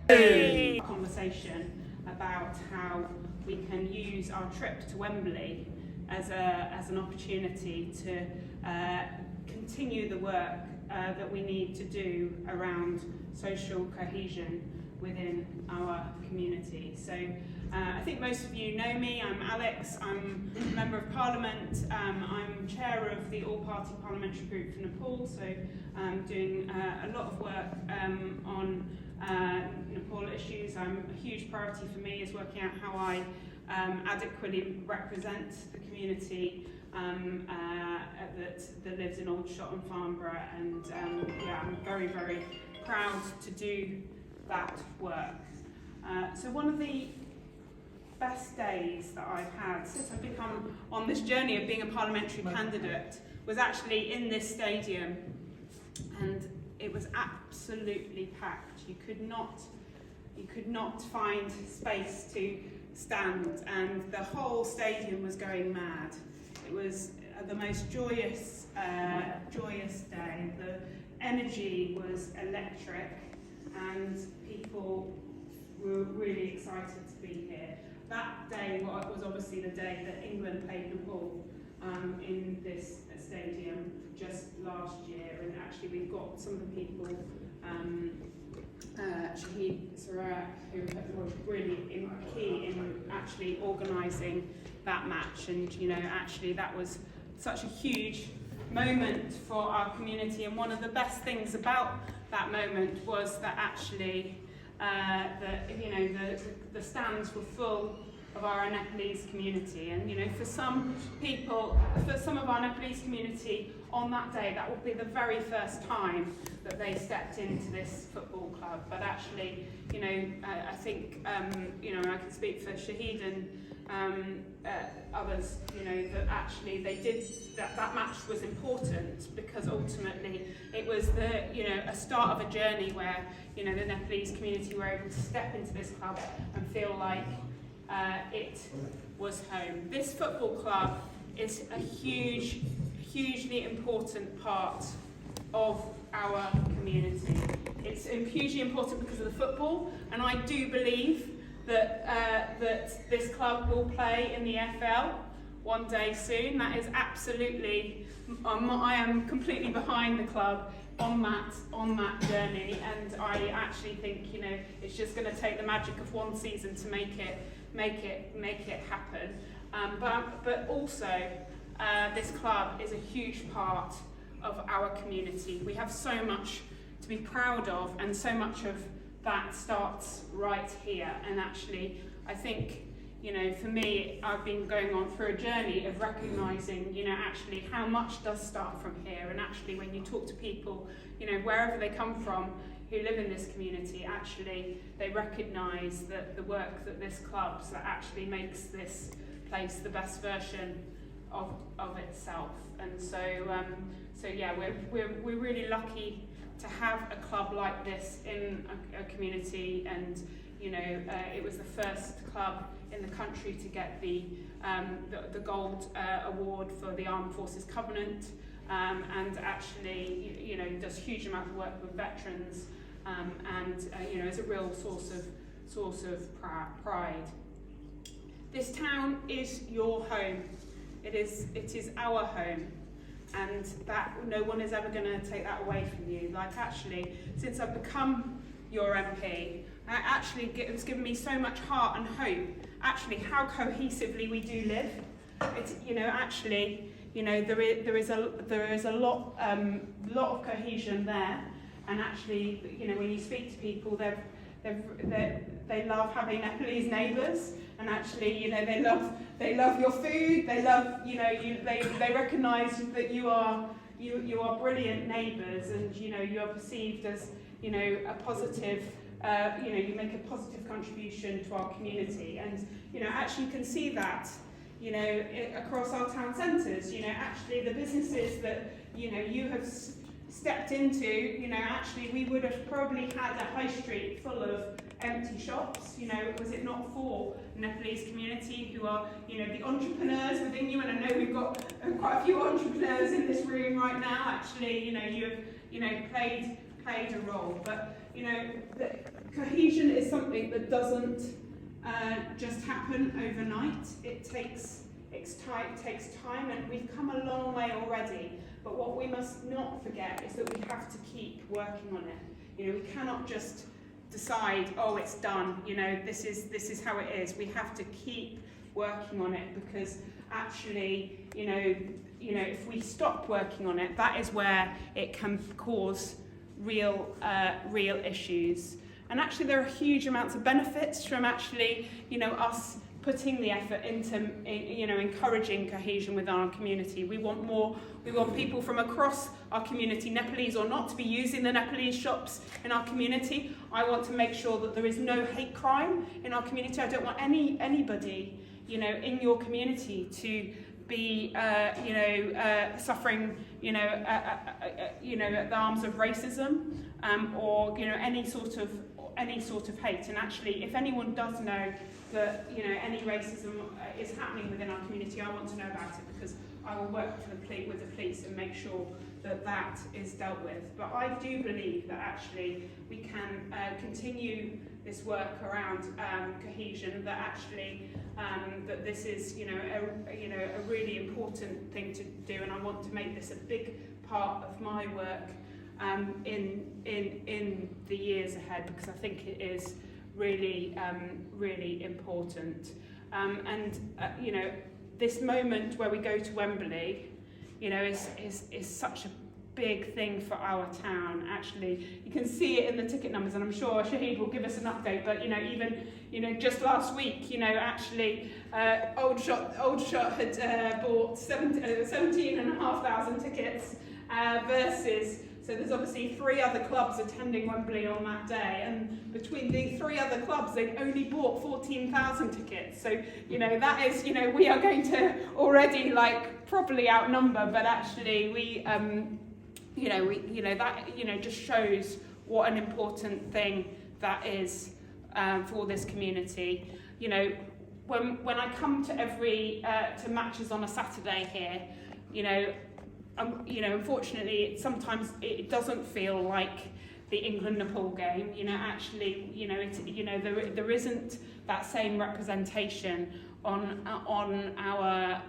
Conversation about how we can use our trip to Wembley as an opportunity to continue the work that we need to do around social cohesion within our community. So I think most of you know me. I'm Alex. I'm a Member of Parliament. I'm chair of the All-Party Parliamentary Group for Nepal, so I'm doing a lot of work on Nepal issues. A huge priority for me is working out how I adequately represent the community that lives in Aldershot and Farnborough, and yeah, I'm very, very proud to do that work. So one of the best days that I've had since I've become on this journey of being a parliamentary candidate was actually in this stadium, and it was absolutely packed. You could not find space to stand, and the whole stadium was going mad. It was the most joyous day. The energy was electric, and people were really excited to be here. That day was obviously the day that England played Nepal in this stadium just last year, and actually we've got some of the people, Shahid Sarah, who was really key in actually organising that match, and you know, actually that was such a huge moment for our community. And one of the best things about that moment was that actually the stands were full of our Nepalese community, and you know, for some people, for some of our Nepalese community, on that day that would be the very first time that they stepped into this football club. But actually, you know, I think you know, I can speak for Shahid and others, you know, that actually they did that match was important because ultimately it was a start of a journey where, you know, the Nepalese community were able to step into this club and feel like it was home. This football club is a hugely important part of our community. It's hugely important because of the football, and I do believe that this club will play in the FL one day soon. That is absolutely, I am completely behind the club on that journey, and I actually think, you know, it's just going to take the magic of one season to make it happen. But also, this club is a huge part of our community. We have so much to be proud of, and so much of that starts right here. And actually, I think, you know, for me, I've been going on through a journey of recognising, you know, actually how much does start from here. And actually, when you talk to people, you know, wherever they come from, who live in this community, actually they recognise that the work that this club's that actually makes this place the best version of itself. And so yeah, we're really lucky to have a club like this in a community, and you know, it was the first club in the country to get the gold award for the Armed Forces Covenant, and actually, you know, does huge amount of work with veterans, and you know, is a real source of pride. This town is your home. It is our home, and that no one is ever going to take that away from you. Like, actually, since I've become your MP, it's given me so much heart and hope. Actually, how cohesively we do live. It's, you know, actually, you know, there is a lot of cohesion there, and actually, you know, when you speak to people, they love having Nepalese neighbours, and actually, you know, they love your food. They love, you know, they recognise that you are brilliant neighbours, and you know, you are perceived as, you know, a positive. You know, you make a positive contribution to our community, and you know, actually, you can see that, you know, across our town centres. You know, actually, the businesses that, you know, you have stepped into, you know, actually, we would have probably had a high street full of empty shops. You know, was it not for Nepalese community who are, you know, the entrepreneurs within you? And I know we've got quite a few entrepreneurs in this room right now. Actually, you know, you have, you know, played played a role. But the cohesion is something that doesn't just happen overnight. It takes time, and we've come a long way already. But what we must not forget is that we have to keep working on it. We cannot just decide, oh, it's done. This is how it is. We have to keep working on it, because actually, if we stop working on it, that is where it can cause real issues. And actually, there are huge amounts of benefits from actually, us putting the effort into, encouraging cohesion within our community. We want people from across our community, Nepalese or not, to be using the Nepalese shops in our community. I want to make sure that there is no hate crime in our community. I don't want anybody, in your community to be, suffering, at the arms of racism, or any sort of hate. And actually, if anyone does know that any racism is happening within our community, I want to know about it, because I will work with the police and make sure that that is dealt with. But I do believe that actually we can continue this work around cohesion. That actually that this is a really important thing to do, and I want to make this a big part of my work in the years ahead, because I think it is really important. This moment where we go to Wembley, is such a big thing for our town. Actually, you can see it in the ticket numbers, and I'm sure Shahid will give us an update. But even just last week, actually, Aldershot had bought 17,500 tickets versus. So there's obviously 3 other clubs attending Wembley on that day, and between the 3 other clubs, they've only bought 14,000 tickets. So that is we are going to already properly outnumber, but actually we that just shows what an important thing that is for this community. When I come to to matches on a Saturday here, unfortunately, sometimes it doesn't feel like the England-Nepal game. Actually, there isn't that same representation on our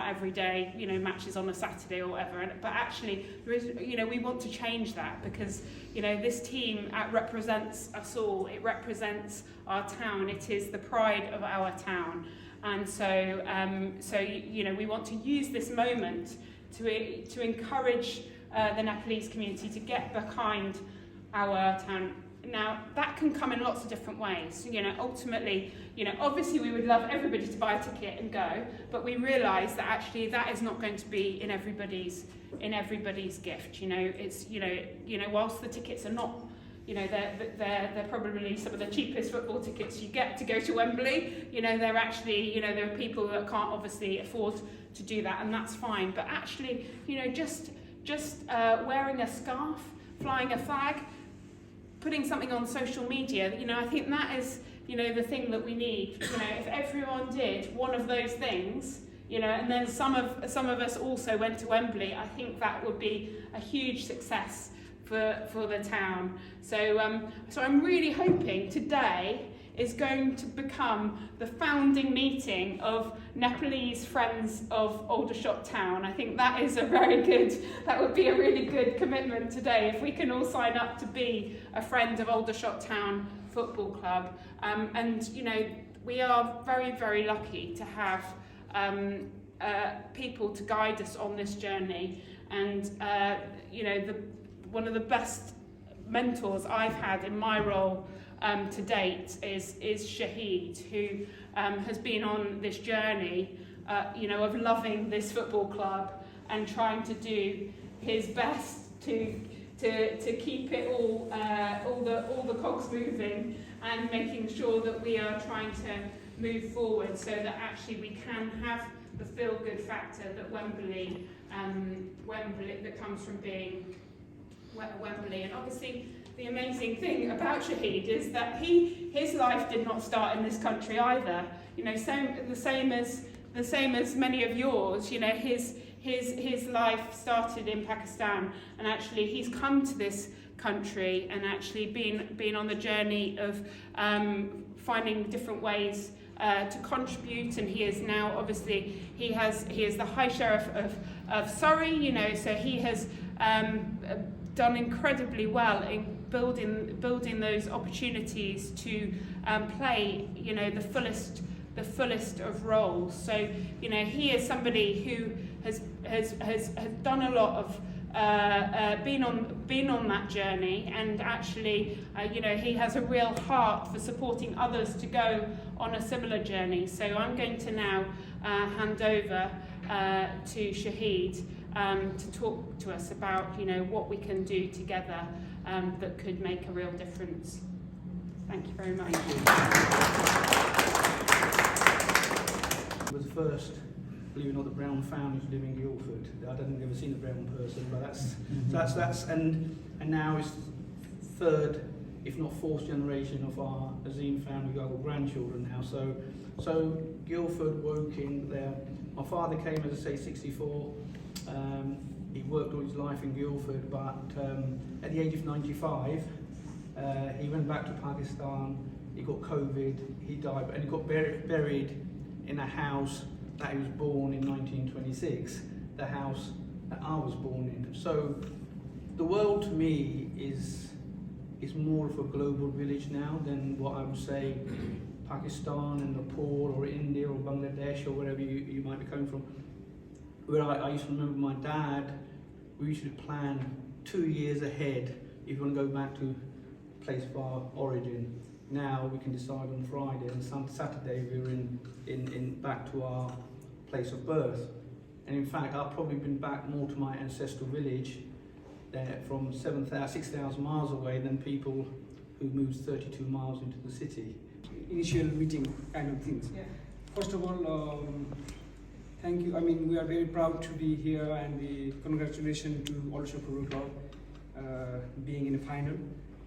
everyday matches on a Saturday or whatever. But actually, there is we want to change that, because this team represents us all. It represents our town. It is the pride of our town. And so, we want to use this moment to encourage the Nepalese community to get behind our town. Now, that can come in lots of different ways. Ultimately, obviously we would love everybody to buy a ticket and go, but we realise that actually that is not going to be in everybody's gift. It's whilst the tickets are not. They're probably some of the cheapest football tickets you get to go to Wembley. They're actually, there are people that can't obviously afford to do that, and that's fine. But actually, just wearing a scarf, flying a flag, putting something on social media, I think that is, the thing that we need. If everyone did one of those things, and then some of us also went to Wembley, I think that would be a huge success for the town. So I'm really hoping today is going to become the founding meeting of Nepalese Friends of Aldershot Town. I think that would be a really good commitment today, if we can all sign up to be a friend of Aldershot Town Football Club. We are very, very lucky to have people to guide us on this journey, and one of the best mentors I've had in my role to date is Shahid, who has been on this journey, of loving this football club and trying to do his best to keep it all the cogs moving, and making sure that we are trying to move forward, so that actually we can have the feel-good factor that Wembley that comes from being Wembley. And obviously the amazing thing about Shahid is that his life did not start in this country either. The same as many of yours. his life started in Pakistan, and actually he's come to this country and actually been on the journey of finding different ways to contribute, and he is now obviously he is the High Sheriff of Surrey, you know, so he has done incredibly well in building those opportunities to play, you know, the fullest of roles. So, you know, he is somebody who has done a lot of been on that journey, and actually, you know, he has a real heart for supporting others to go on a similar journey. So I'm going to now hand over to Shahid to talk to us about, you know, what we can do together that could make a real difference. Thank you very much. I was first, believe it or not, the Brown families live in Guildford. I hadn't ever seen a Brown person, but that's and now it's third, if not fourth generation of our Azim family. We've got grandchildren now. So Guildford, Woking, there. My father came, as I say, 64. He worked all his life in Guildford, but at the age of 95, he went back to Pakistan. He got COVID. He died, and he got buried in a house that he was born in 1926, the house that I was born in. So the world to me is more of a global village now than what I would say Pakistan and Nepal or India or Bangladesh or wherever you might be coming from. Where I used to remember my dad, we used to plan 2 years ahead if you want to go back to a place of our origin. Now we can decide on Friday, and Saturday we're in back to our place of birth. And in fact, I've probably been back more to my ancestral village there from 6,000 miles away than people who moved 32 miles into the city. Initial meeting kind of things. Yeah. First of all, thank you. I mean, we are very proud to be here, and congratulations to also Football Club being in the final.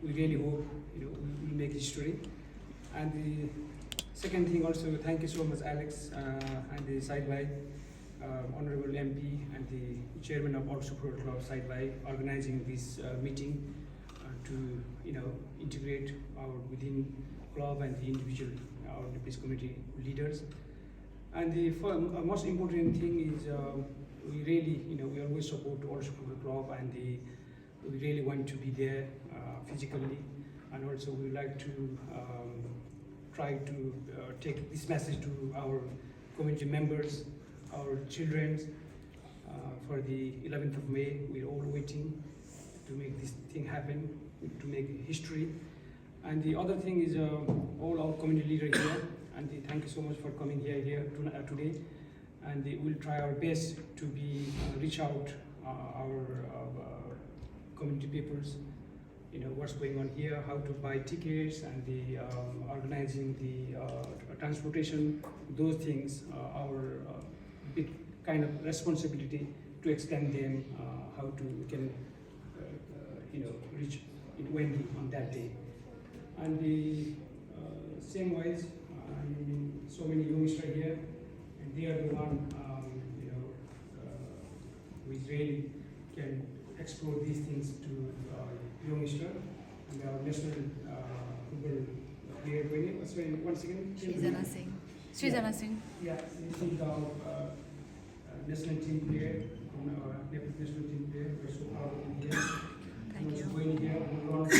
We really hope, you know, we will make history. And the second thing also, thank you so much, Alex, and the Sideway, Honorable MP and the Chairman of also Football Club Sideway, organizing this meeting to, you know, integrate our within club and the individual, our police community leaders. And the most important thing is we really, you know, we always support also Football Club, and we really want to be there physically, and also we would like to try to take this message to our community members, our children, for the 11th of May. We're all waiting to make this thing happen, to make history. And the other thing is all our community leaders here, and thank you so much for coming here today. And we'll try our best to reach out our community peoples, you know, what's going on here, how to buy tickets, and the organizing the transportation, those things, our big kind of responsibility to extend them, how to we can you know, reach in Wendy on that day. And the same ways, so many youngsters here, and they are the one, you know, we really can explore these things to youngster, and our national football player. Once again, Srizana Singh. Yeah, this is our national team player, our national team player. We're so proud of him here. Thank you. Going here, we're on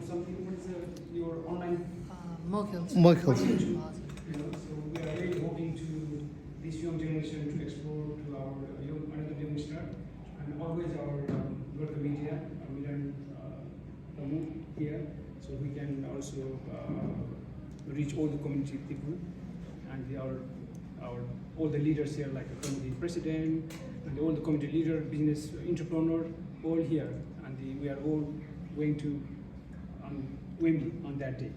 something. What is your online? Mokhils. You know, so we are really hoping to this young generation to explore to our another youngster, and always our local media, we learn here, so we can also reach all the community people, and all the leaders here, like the community president and all the community leader, business entrepreneur, all here, and we are all going to Wembley on that day.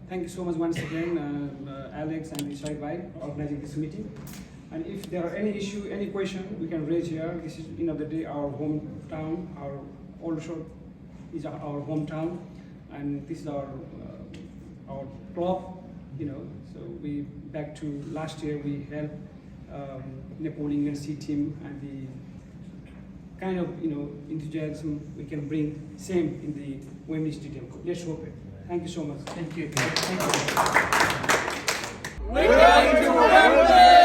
Thank you so much once again, Alex and Ishai Bhai, for organizing this meeting. And if there are any issue, any question, we can raise here. This is, you know, the day our hometown, our also is our hometown, and this is our club. You know, so we back to last year we helped Nepal University team and the kind of enthusiasm we can bring same in the Wembley Stadium. Let's hope it. Thank you so much. Thank you. Thank you. We're going to Wembley!